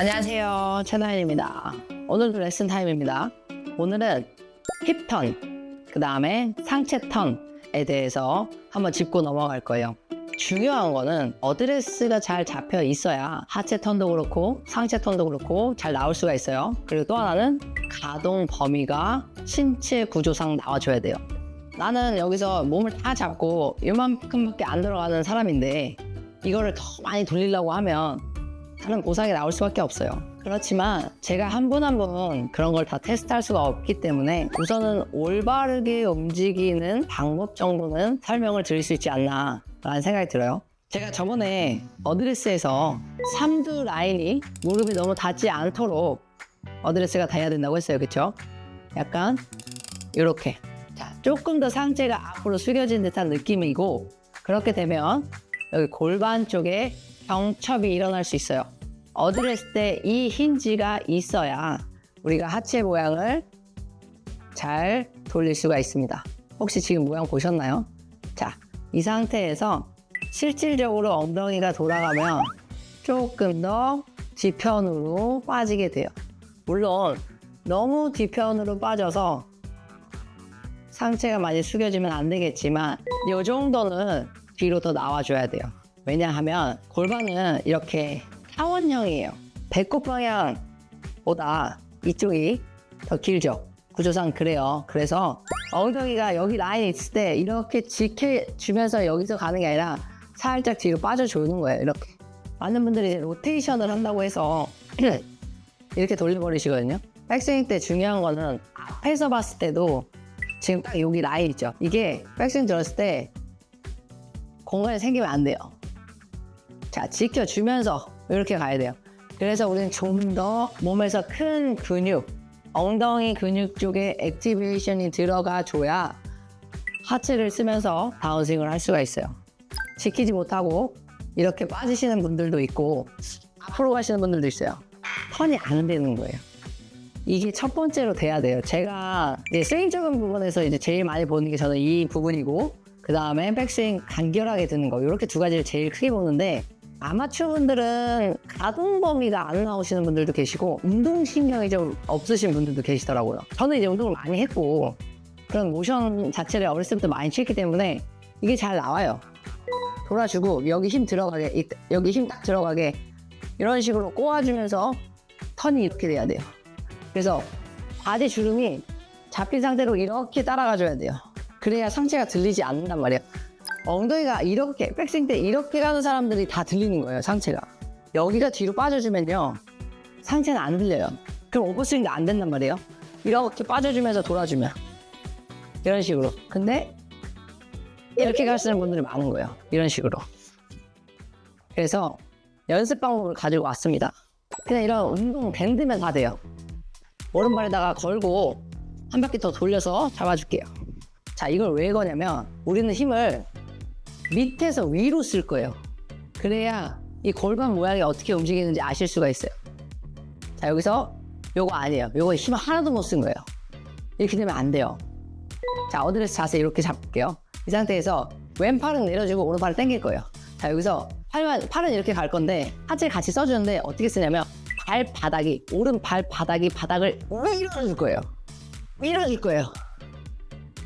안녕하세요, 채나인입니다. 오늘도 레슨 타임입니다. 오늘은 힙턴, 그 다음에 상체 턴에 대해서 한번 짚고 넘어갈 거예요. 중요한 거는 어드레스가 잘 잡혀 있어야 하체 턴도 그렇고 상체 턴도 그렇고 잘 나올 수가 있어요. 그리고 또 하나는 가동 범위가 신체 구조상 나와줘야 돼요. 나는 여기서 몸을 다 잡고 이만큼밖에 안 들어가는 사람인데 이거를 더 많이 돌리려고 하면 다른 고상이 나올 수밖에 없어요. 그렇지만 제가 한 분 한 분 그런 걸 다 테스트할 수가 없기 때문에 우선은 올바르게 움직이는 방법 정도는 설명을 드릴 수 있지 않나 라는 생각이 들어요. 제가 저번에 어드레스에서 삼두 라인이 무릎이 너무 닿지 않도록 어드레스가 닿아야 된다고 했어요. 그쵸? 약간 이렇게 조금 더 상체가 앞으로 숙여진 듯한 느낌이고, 그렇게 되면 여기 골반 쪽에 경첩이 일어날 수 있어요. 어드레스 때 이 힌지가 있어야 우리가 하체 모양을 잘 돌릴 수가 있습니다. 혹시 지금 모양 보셨나요? 자, 이 상태에서 실질적으로 엉덩이가 돌아가면 조금 더 뒤편으로 빠지게 돼요. 물론 너무 뒤편으로 빠져서 상체가 많이 숙여지면 안 되겠지만 이 정도는 뒤로 더 나와줘야 돼요. 왜냐하면 골반은 이렇게 타원형이에요. 배꼽 방향보다 이쪽이 더 길죠. 구조상 그래요. 그래서 엉덩이가 여기 라인에 있을 때 이렇게 지켜주면서 여기서 가는 게 아니라 살짝 뒤로 빠져주는 거예요. 이렇게. 많은 분들이 로테이션을 한다고 해서 이렇게 돌려버리시거든요. 백스윙 때 중요한 거는 앞에서 봤을 때도 지금 딱 여기 라인 있죠. 이게 백스윙 들었을 때 공간이 생기면 안 돼요. 자, 지켜주면서 이렇게 가야 돼요. 그래서 우리는 좀 더 몸에서 큰 근육, 엉덩이 근육 쪽에 액티베이션이 들어가 줘야 하체를 쓰면서 다운스윙을 할 수가 있어요. 지키지 못하고 이렇게 빠지시는 분들도 있고 앞으로 가시는 분들도 있어요. 턴이 안 되는 거예요. 이게 첫 번째로 돼야 돼요. 제가 이제 스윙적인 부분에서 이제 제일 많이 보는 게 저는 이 부분이고, 그 다음에 백스윙 간결하게 드는 거, 이렇게 두 가지를 제일 크게 보는데, 아마추어 분들은 가동 범위가 안 나오시는 분들도 계시고 운동신경이 좀 없으신 분들도 계시더라고요. 저는 이제 운동을 많이 했고 그런 모션 자체를 어렸을 때부터 많이 취했기 때문에 이게 잘 나와요. 돌아주고 여기 힘 들어가게, 여기 힘 딱 들어가게 이런 식으로 꼬아주면서 턴이 이렇게 돼야 돼요. 그래서 바디 주름이 잡힌 상태로 이렇게 따라가줘야 돼요. 그래야 상체가 들리지 않는단 말이에요. 엉덩이가 이렇게, 백스윙 때 이렇게 가는 사람들이 다 들리는 거예요, 상체가. 여기가 뒤로 빠져주면요, 상체는 안 들려요. 그럼 오버스윙도 안 된단 말이에요. 이렇게 빠져주면서 돌아주면. 이런 식으로. 근데 이렇게 가시는 분들이 많은 거예요. 이런 식으로. 그래서 연습 방법을 가지고 왔습니다. 그냥 이런 운동 밴드면 다 돼요. 오른발에다가 걸고 한 바퀴 더 돌려서 잡아줄게요. 자, 이걸 왜 거냐면 우리는 힘을 밑에서 위로 쓸 거예요. 그래야 이 골반 모양이 어떻게 움직이는지 아실 수가 있어요. 자, 여기서 요거 아니에요. 요거 힘을 하나도 못 쓴 거예요. 이렇게 되면 안 돼요. 자, 어드레스 자세 이렇게 잡을게요. 이 상태에서 왼팔은 내려주고 오른팔을 당길 거예요. 자, 여기서 팔은 이렇게 갈 건데 하체를 같이 써주는데 어떻게 쓰냐면 발바닥이, 오른 발바닥이 바닥을 밀어줄 거예요. 밀어줄 거예요.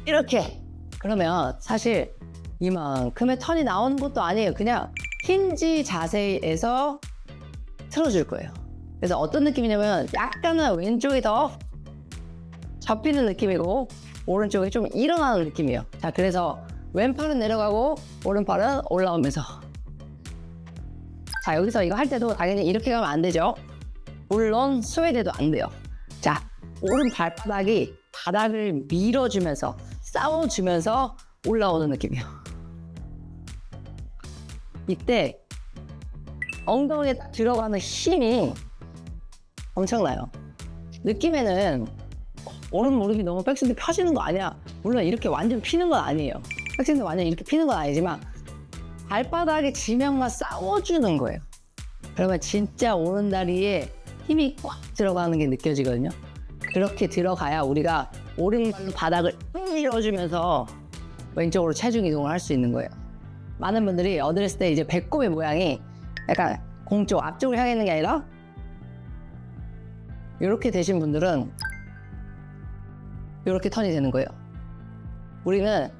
이렇게. 그러면 사실 이만큼의 턴이 나오는 것도 아니에요. 그냥 힌지 자세에서 틀어줄 거예요. 그래서 어떤 느낌이냐면 약간은 왼쪽이 더 접히는 느낌이고 오른쪽이 좀 일어나는 느낌이에요. 자, 그래서 왼팔은 내려가고 오른팔은 올라오면서. 자, 여기서 이거 할 때도 당연히 이렇게 가면 안 되죠. 물론 스웨데도 안 돼요. 자, 오른 발바닥이 바닥을 밀어주면서 싸워주면서 올라오는 느낌이에요. 이때 엉덩이에 딱 들어가는 힘이 엄청나요. 느낌에는 오른 무릎이 너무 백스윙 펴지는 거 아니야. 물론 이렇게 완전 피는 건 아니에요. 백스윙 완전 이렇게 피는 건 아니지만 발바닥에 지면과 싸워주는 거예요. 그러면 진짜 오른다리에 힘이 꽉 들어가는 게 느껴지거든요. 그렇게 들어가야 우리가 오른발로 바닥을 밀어주면서 왼쪽으로 체중 이동을 할 수 있는 거예요. 많은 분들이 어드레스 때 이제 배꼽의 모양이 약간 공 쪽 앞쪽을 향해 있는 게 아니라 이렇게 되신 분들은 이렇게 턴이 되는 거예요. 우리는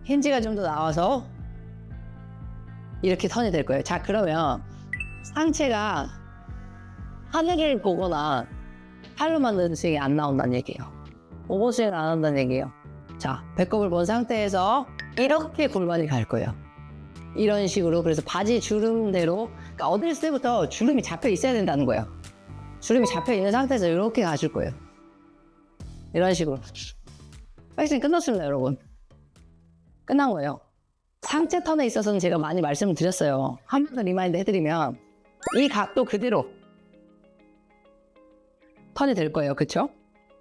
힌지가 좀 더 나와서 이렇게 턴이 될 거예요. 자, 그러면 상체가 하늘을 보거나 팔로 만드는 스윙이 안 나온다는 얘기예요. 오버 스윙을 안 한다는 얘기예요. 자, 배꼽을 본 상태에서 이렇게 골반이 갈 거예요. 이런 식으로. 그래서 바지 주름대로, 그러니까 어릴 때부터 주름이 잡혀 있어야 된다는 거예요. 주름이 잡혀 있는 상태에서 이렇게 가실 거예요. 이런 식으로. 백스윙 끝났습니다, 여러분. 끝난 거예요. 상체 턴에 있어서는 제가 많이 말씀을 드렸어요. 한 번 더 리마인드 해드리면 이 각도 그대로 턴이 될 거예요. 그쵸?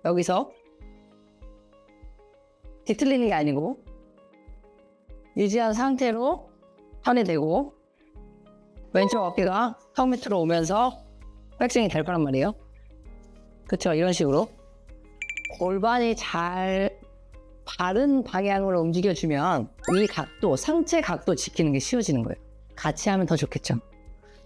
여기서 뒤틀리는 게 아니고 유지한 상태로 턴이 되고 왼쪽 어깨가 턱 밑으로 오면서 백스윙이 될 거란 말이에요. 그쵸? 이런 식으로 골반이 잘 바른 방향으로 움직여주면 이 각도, 상체 각도 지키는 게 쉬워지는 거예요. 같이 하면 더 좋겠죠.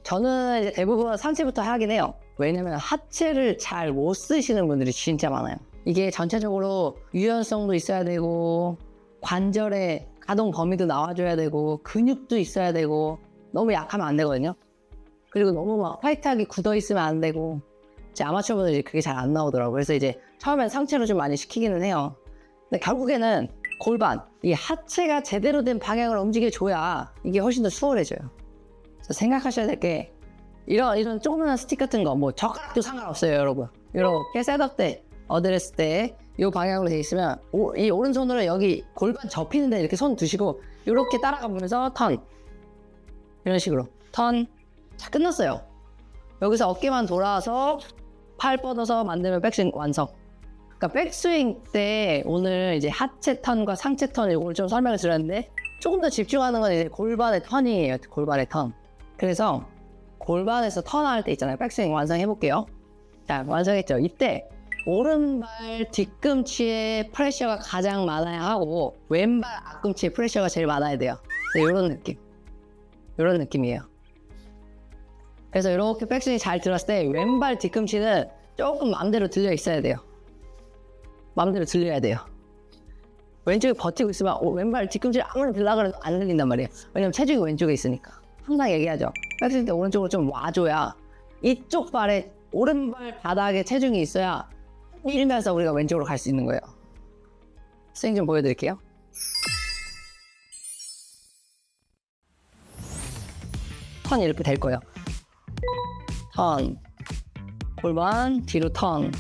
저는 이제 대부분 상체부터 하긴 해요. 왜냐면 하체를 잘 못 쓰시는 분들이 진짜 많아요. 이게 전체적으로 유연성도 있어야 되고 관절의 가동 범위도 나와줘야 되고 근육도 있어야 되고 너무 약하면 안 되거든요. 그리고 너무 막 타이트하게 굳어 있으면 안 되고 이제 아마추어 분들이 그게 잘 안 나오더라고요. 그래서 이제 처음엔 상체로 좀 많이 시키기는 해요. 근데 결국에는 골반, 이 하체가 제대로 된 방향으로 움직여줘야 이게 훨씬 더 수월해져요. 그래서 생각하셔야 될 게 이런 조그만한 스틱 같은 거 뭐 젓가락도 상관없어요, 여러분. 이렇게 셋업 때, 어드레스 때 이 방향으로 돼 있으면 이 오른손으로 여기 골반 접히는데 이렇게 손 두시고 이렇게 따라가 보면서 턴, 이런 식으로 턴. 자, 끝났어요. 여기서 어깨만 돌아서 팔 뻗어서 만들면 백스윙 완성. 그러니까 백스윙 때 오늘 이제 하체 턴과 상체 턴 이걸 좀 설명을 드렸는데 조금 더 집중하는 건 이제 골반의 턴이에요. 골반의 턴. 그래서 골반에서 턴할 때 있잖아요. 백스윙 완성해 볼게요. 자, 완성했죠. 이때 오른발 뒤꿈치에 프레셔가 가장 많아야 하고 왼발 앞꿈치에 프레셔가 제일 많아야 돼요. 이런 느낌. 이런 느낌이에요. 그래서 이렇게 백스윙이 잘 들었을 때 왼발 뒤꿈치는 조금 마음대로 들려 있어야 돼요. 마음대로 들려야 돼요. 왼쪽에 버티고 있으면 왼발 뒤꿈치를 아무리 들려고 해도 안 들린단 말이에요. 왜냐면 체중이 왼쪽에 있으니까. 항상 얘기하죠. 백스윙 때 오른쪽으로 좀 와줘야 이쪽 발에 오른발 바닥에 체중이 있어야 밀면서 우리가 왼쪽으로 갈 수 있는 거예요. 스윙 좀 보여드릴게요. 턴 이렇게 될 거예요. 턴, 골반 뒤로 턴.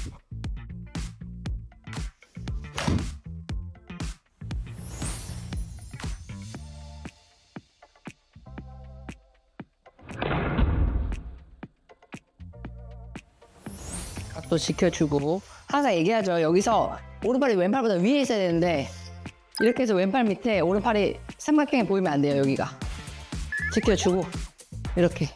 각도 지켜주고 항상 얘기하죠. 여기서 오른발이 왼팔보다 위에 있어야 되는데 이렇게 해서 왼팔 밑에 오른팔이 삼각형이 보이면 안 돼요. 여기가 지켜주고 이렇게.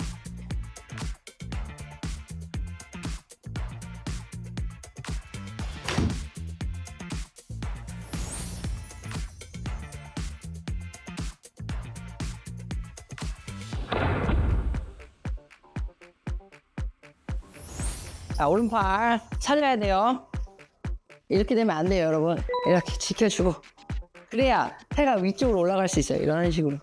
자, 오른팔 살려야 돼요. 이렇게 되면 안 돼요, 여러분. 이렇게 지켜주고 그래야 태가 위쪽으로 올라갈 수 있어요. 이런 식으로.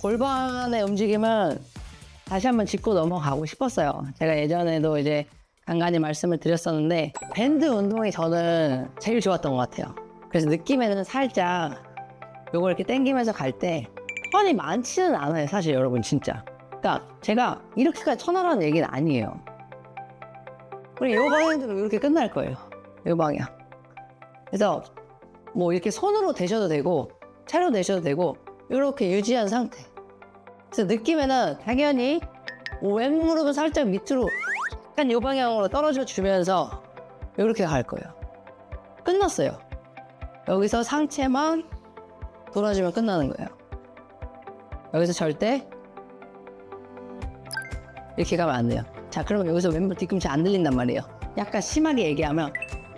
골반의 움직임은 다시 한번 짚고 넘어가고 싶었어요. 제가 예전에도 이제 간간히 말씀을 드렸었는데 밴드 운동이 저는 제일 좋았던 것 같아요. 그래서 느낌에는 살짝 요걸 이렇게 당기면서 갈 때 턴이 많지는 않아요, 사실 여러분 진짜. 그러니까 제가 이렇게까지 턴하라는 얘기는 아니에요. 그리고 요 방향대로 이렇게 끝날 거예요. 요 방향. 그래서 뭐 이렇게 손으로 대셔도 되고 채로 대셔도 되고 이렇게 유지한 상태. 그래서 느낌에는 당연히 왼 무릎은 살짝 밑으로 약간 이 방향으로 떨어져 주면서 이렇게 갈 거예요. 끝났어요. 여기서 상체만 돌아주면 끝나는 거예요. 여기서 절대 이렇게 가면 안 돼요. 자, 그러면 여기서 왼발 뒤꿈치 안 들린단 말이에요. 약간 심하게 얘기하면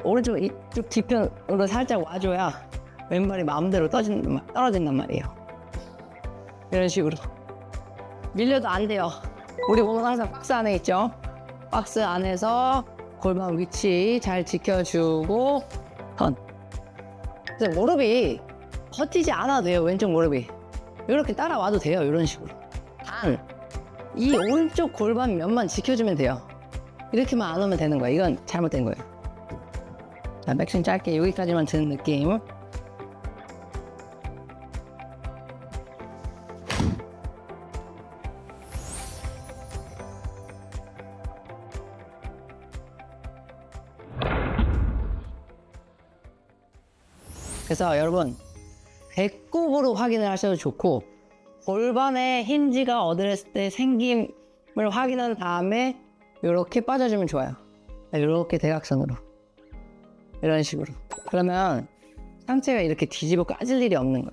오른쪽 이쪽 뒤편으로 살짝 와줘야 왼발이 마음대로 떨어진단 말이에요. 이런 식으로 밀려도 안 돼요. 우리 몸은 항상 박스 안에 있죠. 박스 안에서 골반 위치 잘 지켜주고 턴. 그래서 무릎이 버티지 않아도 돼요. 왼쪽 무릎이 이렇게 따라와도 돼요. 이런 식으로. 단 이 오른쪽 골반 면만 지켜주면 돼요. 이렇게만 안 오면 되는 거예요. 이건 잘못된 거예요. 자, 백스윙 짧게 여기까지만 드는 느낌. 그래서 여러분 배꼽으로 확인을 하셔도 좋고 골반의 힌지가 어드레스 때 생김을 확인한 다음에 이렇게 빠져주면 좋아요. 이렇게 대각선으로 이런 식으로. 그러면 상체가 이렇게 뒤집어 까질 일이 없는 거예요.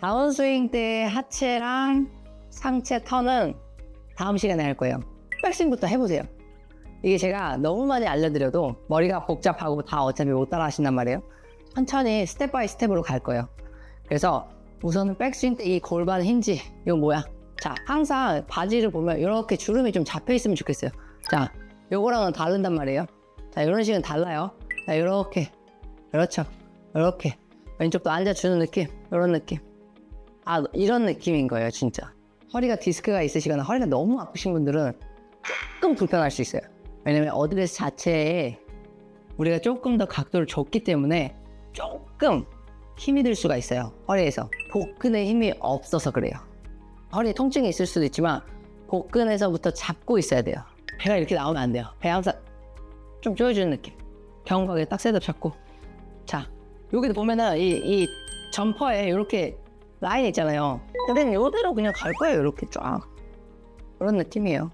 다운스윙 때 하체랑 상체 턴은 다음 시간에 할 거예요. 백스윙부터 해보세요. 이게 제가 너무 많이 알려드려도 머리가 복잡하고 다 어차피 못 따라 하신단 말이에요. 천천히 스텝 바이 스텝으로 갈 거예요. 그래서 우선은 백스윙 때 이 골반 힌지 이거 뭐야? 자, 항상 바지를 보면 이렇게 주름이 좀 잡혀 있으면 좋겠어요. 자, 요거랑은 다른단 말이에요. 자, 이런 식은 달라요. 자, 이렇게 그렇죠. 이렇게 왼쪽도 앉아주는 느낌, 이런 느낌. 아, 이런 느낌인 거예요, 진짜. 허리가 디스크가 있으시거나 허리가 너무 아프신 분들은 조금 불편할 수 있어요. 왜냐면 어드레스 자체에 우리가 조금 더 각도를 줬기 때문에 조금 힘이 들 수가 있어요. 허리에서 복근에 힘이 없어서 그래요. 허리에 통증이 있을 수도 있지만 복근에서부터 잡고 있어야 돼요. 배가 이렇게 나오면 안 돼요. 배 항상 좀 조여주는 느낌. 견고하게 딱 셋업 잡고. 자, 여기도 보면은 이 점퍼에 이렇게 라인 있잖아요. 근데 이대로 그냥 갈 거예요. 이렇게 쫙. 그런 느낌이에요.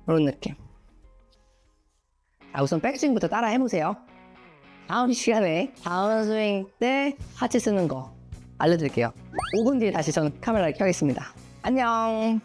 그런 느낌. 자, 우선 백스윙부터 따라 해보세요. 다음 시간에 다운스윙 때 하체 쓰는 거 알려드릴게요. 5분 뒤에 다시 저는 카메라를 켜겠습니다. 안녕.